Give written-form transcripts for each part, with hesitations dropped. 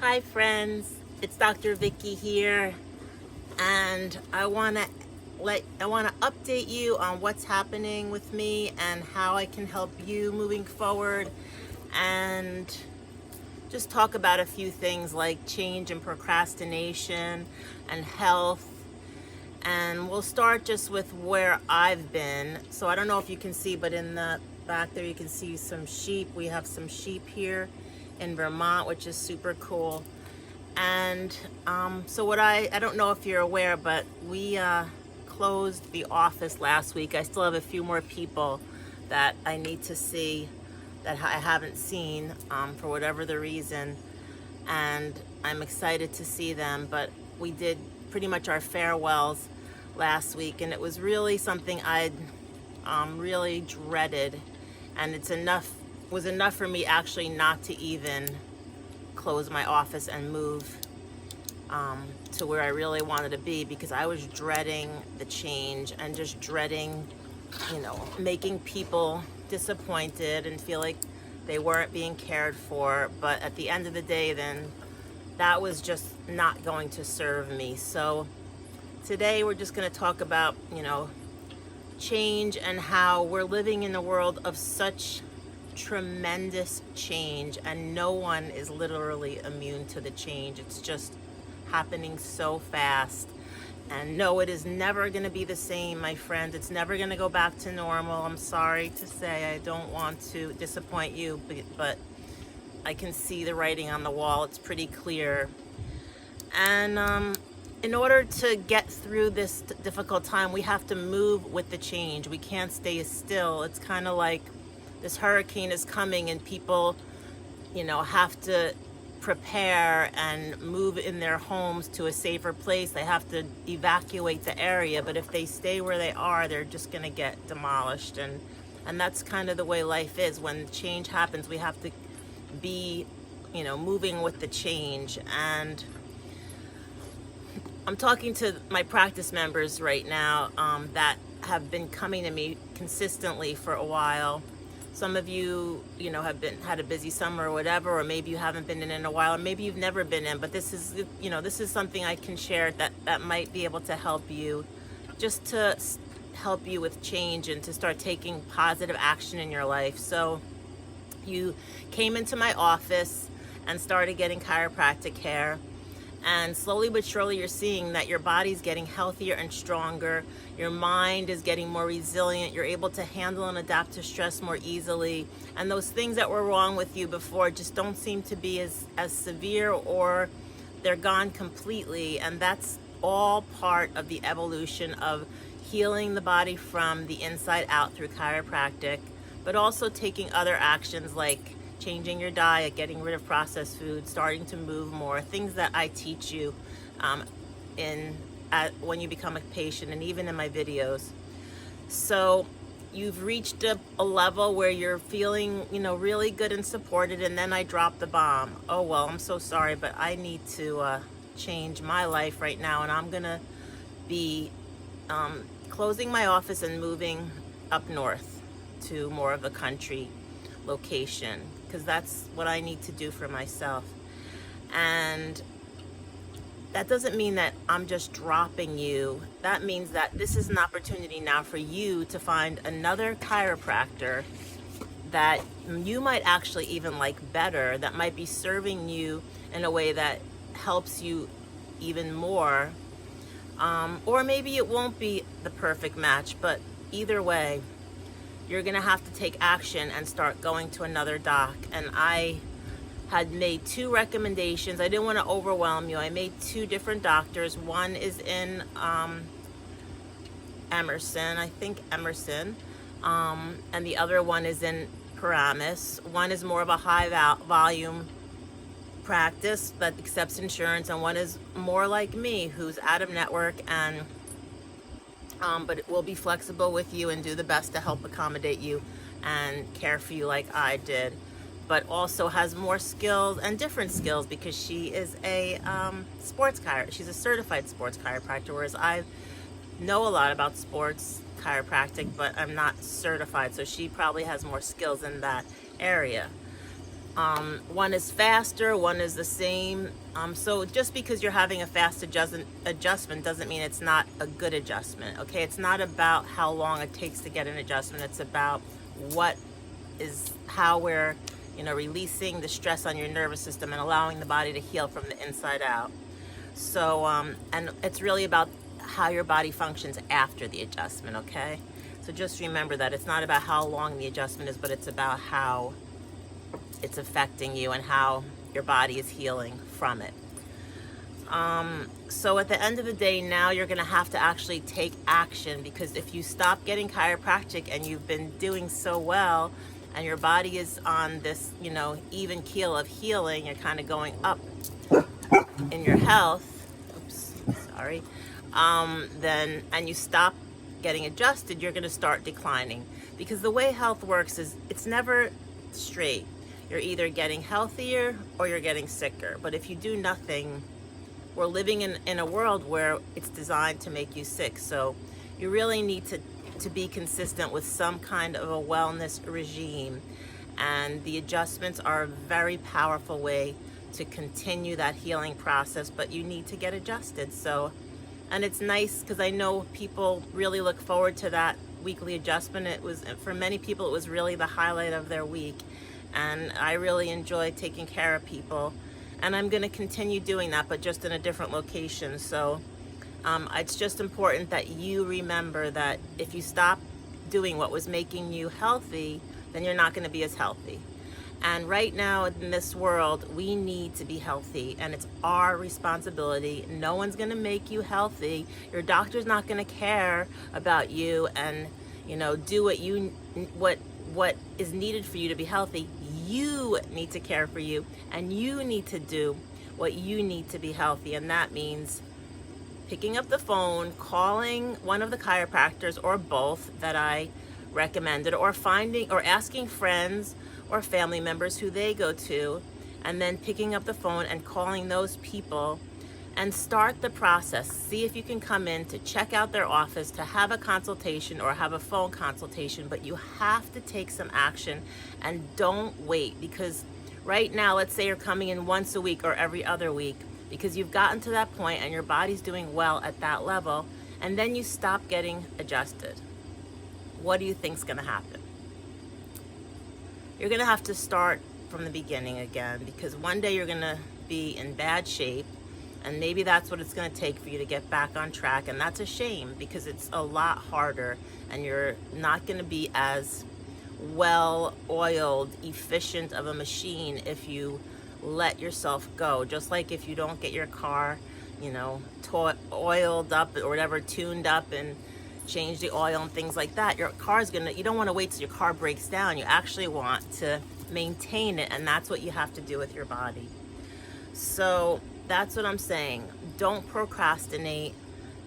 Hi friends, it's Dr. Vicky here, and I want to update you on what's happening with me and how I can help you moving forward, and just talk about a few things like change and procrastination and health. And we'll start just with where I've been. So I don't know if you can see, but in the back there you can see some sheep. We have some sheep here in Vermont, which is super cool. And so I don't know if you're aware, but we closed the office last week. I still have a few more people that I need to see that I haven't seen for whatever the reason. And I'm excited to see them, but we did pretty much our farewells last week, and it was really something I'd really dreaded, and was enough for me actually not to even close my office and move to where I really wanted to be, because I was dreading the change and just dreading, making people disappointed and feel like they weren't being cared for. But at the end of the day, then that was just not going to serve me. So today we're just going to talk about, change and how we're living in a world of such tremendous change, and no one is literally immune to the change. It's just happening so fast. And no, it is never going to be the same, my friend. It's never going to go back to normal. I'm sorry to say, I don't want to disappoint you, but I can see the writing on the wall. It's pretty clear. And in order to get through this difficult time, we have to move with the change. We can't stay still. It's kind of like this hurricane is coming, and people, have to prepare and move in their homes to a safer place. They have to evacuate the area, but if they stay where they are, they're just going to get demolished. And that's kind of the way life is. When change happens, we have to be, moving with the change. And I'm talking to my practice members right now that have been coming to me consistently for a while. Some of you, have had a busy summer or whatever, or maybe you haven't been in a while, or maybe you've never been in. But this is something I can share that might be able to help you, just to help you with change and to start taking positive action in your life. So you came into my office and started getting chiropractic care. And slowly but surely, you're seeing that your body's getting healthier and stronger. Your mind is getting more resilient. You're able to handle and adapt to stress more easily. And those things that were wrong with you before just don't seem to be as severe, or they're gone completely. And that's all part of the evolution of healing the body from the inside out through chiropractic, but also taking other actions like changing your diet, getting rid of processed food, starting to move more, things that I teach you when you become a patient, and even in my videos. So you've reached a level where you're feeling, really good and supported, and then I dropped the bomb. Oh, well, I'm so sorry, but I need to change my life right now, and I'm gonna be closing my office and moving up north to more of a country location, because that's what I need to do for myself. And that doesn't mean that I'm just dropping you. That means that this is an opportunity now for you to find another chiropractor that you might actually even like better, that might be serving you in a way that helps you even more. Or maybe it won't be the perfect match, but either way, you're gonna have to take action and start going to another doc. And I had made 2 recommendations. I didn't want to overwhelm you. I made 2 different doctors. One is in Emerson, and the other one is in Paramus. One is more of a high volume practice that accepts insurance, and one is more like me, who's out of network, and but it will be flexible with you and do the best to help accommodate you and care for you like I did, but also has more skills and different skills, because she is a she's a certified sports chiropractor, whereas I know a lot about sports chiropractic, but I'm not certified, so she probably has more skills in that area. One is faster, one is the same. So just because you're having a fast adjustment doesn't mean it's not a good adjustment. Okay, it's not about how long it takes to get an adjustment. It's about how we're, releasing the stress on your nervous system and allowing the body to heal from the inside out. So, and it's really about how your body functions after the adjustment. Okay, so just remember that it's not about how long the adjustment is, but it's about how it's affecting you and how your body is healing from it. So at the end of the day, now you're going to have to actually take action, because if you stop getting chiropractic and you've been doing so well and your body is on this, even keel of healing, you're kind of going up in your health, and you stop getting adjusted, you're going to start declining. Because the way health works is it's never straight. You're either getting healthier or you're getting sicker. But if you do nothing, we're living in a world where it's designed to make you sick. So you really need to be consistent with some kind of a wellness regime. And the adjustments are a very powerful way to continue that healing process, but you need to get adjusted. So, and it's nice because I know people really look forward to that weekly adjustment. For many people, it was really the highlight of their week. And I really enjoy taking care of people. And I'm going to continue doing that, but just in a different location. So it's just important that you remember that if you stop doing what was making you healthy, then you're not going to be as healthy. And right now in this world, we need to be healthy, and it's our responsibility. No one's going to make you healthy. Your doctor's not going to care about you and, do what is needed for you to be healthy. You need to care for you, and you need to do what you need to be healthy. And that means picking up the phone, calling one of the chiropractors or both that I recommended, or asking friends or family members who they go to, and then picking up the phone and calling those people and start the process. See if you can come in to check out their office, to have a consultation or have a phone consultation, but you have to take some action and don't wait. Because right now, let's say you're coming in once a week or every other week because you've gotten to that point and your body's doing well at that level, and then you stop getting adjusted. What do you think's going to happen? You're going to have to start from the beginning again, because one day you're going to be in bad shape. And maybe that's what it's going to take for you to get back on track. And that's a shame, because it's a lot harder and you're not going to be as well-oiled, efficient of a machine if you let yourself go. Just like if you don't get your car, oiled up or whatever, tuned up and change the oil and things like that, your car's you don't want to wait till your car breaks down. You actually want to maintain it, and that's what you have to do with your body. So that's what I'm saying. Don't procrastinate.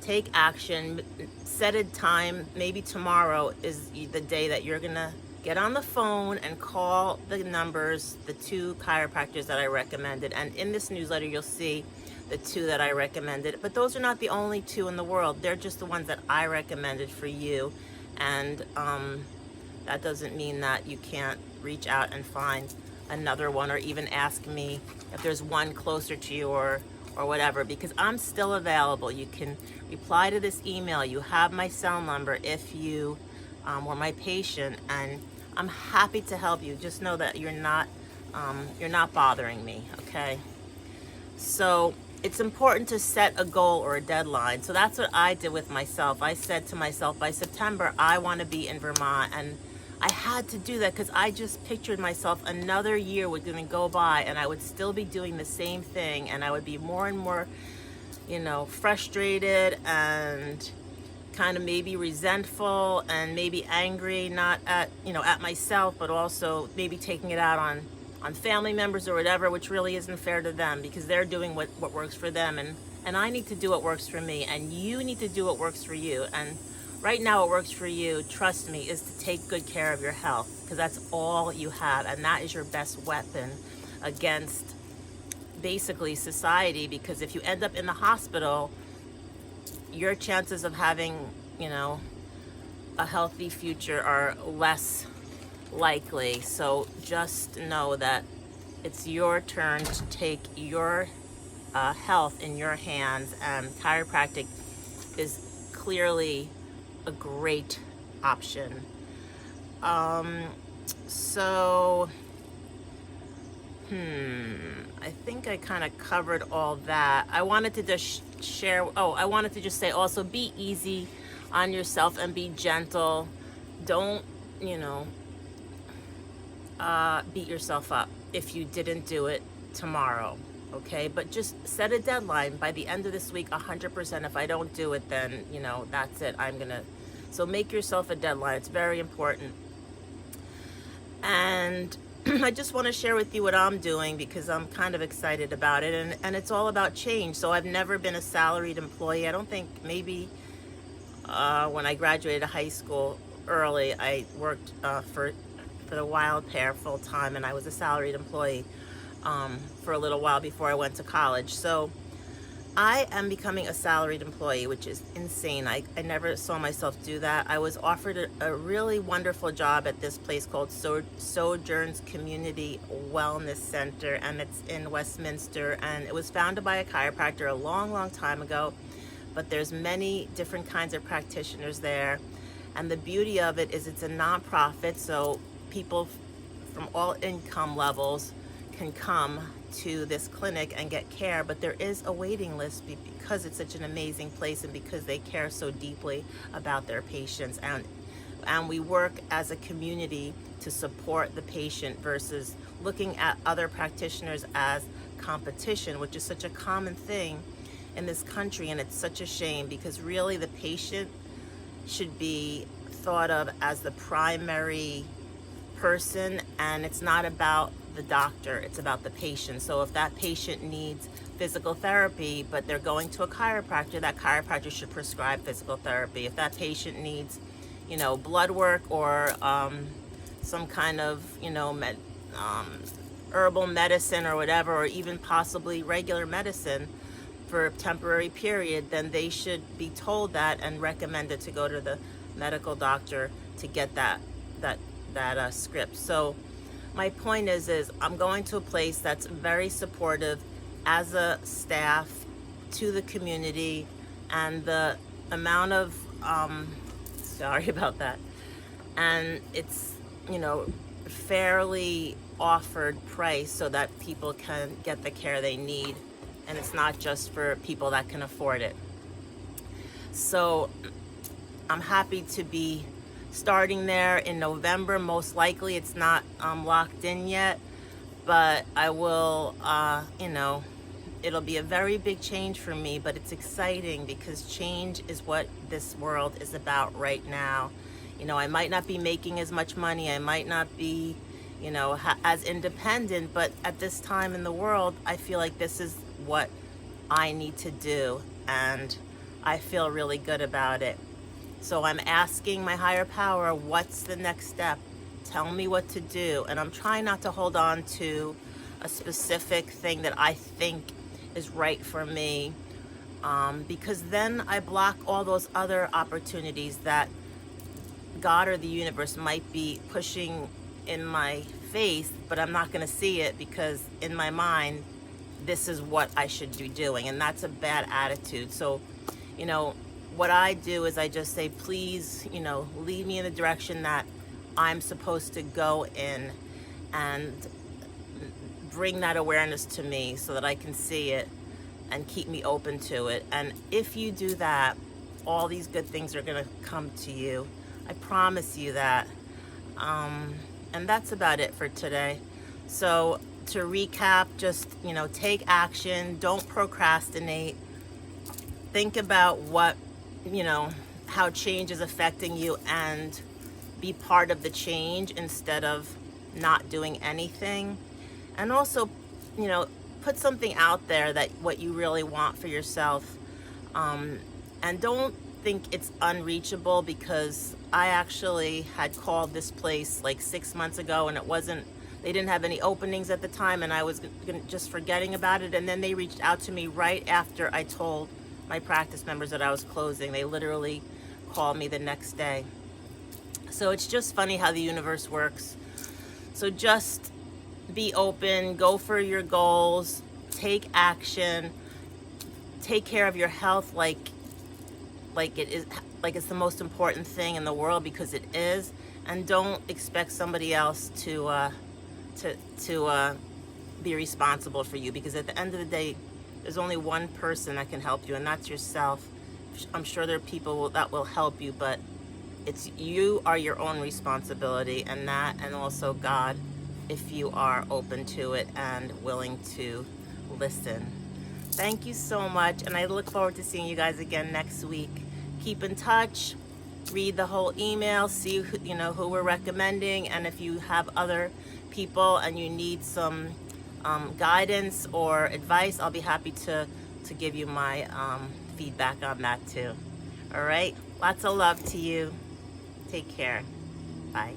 Take action. Set a time. Maybe tomorrow is the day that you're going to get on the phone and call the numbers, the 2 chiropractors that I recommended. And in this newsletter, you'll see the 2 that I recommended. But those are not the only 2 in the world. They're just the ones that I recommended for you. And that doesn't mean that you can't reach out and find another one, or even ask me if there's one closer to you or whatever, because I'm still available. You can reply to this email. You have my cell number if you were my patient, and I'm happy to help you. Just know that you're not bothering me, okay? So it's important to set a goal or a deadline. So that's what I did with myself. I said to myself, by September, I want to be in Vermont. And I had to do that because I just pictured myself another year was going to go by and I would still be doing the same thing, and I would be more and more, frustrated and kind of maybe resentful and maybe angry, not at myself, but also maybe taking it out on family members or whatever, which really isn't fair to them, because they're doing what works for them, and I need to do what works for me, and you need to do what works for you. And right now, what works for you, trust me, is to take good care of your health, because that's all you have, and that is your best weapon against basically society. Because if you end up in the hospital, your chances of having, a healthy future are less likely. So just know that It's your turn to take your health in your hands, and chiropractic is clearly a great option. So, I think I kind of covered all that. I wanted to just share, I wanted to just say also, be easy on yourself and be gentle. Don't, you know, beat yourself up if you didn't do it tomorrow, okay? But just set a deadline by the end of this week, 100%. If I don't do it, then, that's it. So make yourself a deadline. It's very important. And I just want to share with you what I'm doing because I'm kind of excited about it. And it's all about change. So I've never been a salaried employee. I don't think, maybe when I graduated high school early, I worked for the Wild Pair full time, and I was a salaried employee for a little while before I went to college. So I am becoming a salaried employee, which is insane. I never saw myself do that. I was offered a really wonderful job at this place called Sojourn's Community Wellness Center, and it's in Westminster, and it was founded by a chiropractor a long, long time ago, but there's many different kinds of practitioners there. And the beauty of it is it's a nonprofit, so people from all income levels can come to this clinic and get care, but there is a waiting list because it's such an amazing place and because they care so deeply about their patients. And we work as a community to support the patient versus looking at other practitioners as competition, which is such a common thing in this country. And it's such a shame because really the patient should be thought of as the primary person, and it's not about the doctor, it's about the patient. So if that patient needs physical therapy but they're going to a chiropractor, that chiropractor should prescribe physical therapy. If that patient needs blood work or some kind of herbal medicine or whatever, or even possibly regular medicine for a temporary period, then they should be told that and recommended to go to the medical doctor to get that script. So my point is I'm going to a place that's very supportive as a staff to the community, and the amount of sorry about that, and it's fairly offered price so that people can get the care they need, and it's not just for people that can afford it. So I'm happy to be starting there in November. Most likely it's not locked in yet, but I will, it'll be a very big change for me, but it's exciting because change is what this world is about right now. I might not be making as much money, I might not be, as independent, but at this time in the world, I feel like this is what I need to do, and I feel really good about it. So I'm asking my higher power, what's the next step? Tell me what to do. And I'm trying not to hold on to a specific thing that I think is right for me, because then I block all those other opportunities that God or the universe might be pushing in my face, but I'm not going to see it because in my mind, this is what I should be doing. And that's a bad attitude. So, what I do is I just say, please, lead me in the direction that I'm supposed to go in, and bring that awareness to me so that I can see it and keep me open to it. And if you do that, all these good things are going to come to you. I promise you that. And that's about it for today. So to recap, just, take action. Don't procrastinate. Think about how change is affecting you and be part of the change instead of not doing anything. And also, put something out there that what you really want for yourself. And don't think it's unreachable, because I actually had called this place like 6 months ago, and they didn't have any openings at the time, and I was just forgetting about it. And then they reached out to me right after I told my practice members that I was closing. They literally called me the next day. So it's just funny how the universe works. So just be open, go for your goals, take action, take care of your health like it is, like it's the most important thing in the world, because it is. And don't expect somebody else to be responsible for you, because at the end of the day, there's only one person that can help you, and that's yourself. I'm sure there are people that will help you, but you are your own responsibility, and also God, if you are open to it and willing to listen. Thank you so much, and I look forward to seeing you guys again next week. Keep in touch, read the whole email, see who we're recommending, and if you have other people and you need some guidance or advice, I'll be happy to give you my feedback on that too. All right, lots of love to you. Take care. Bye.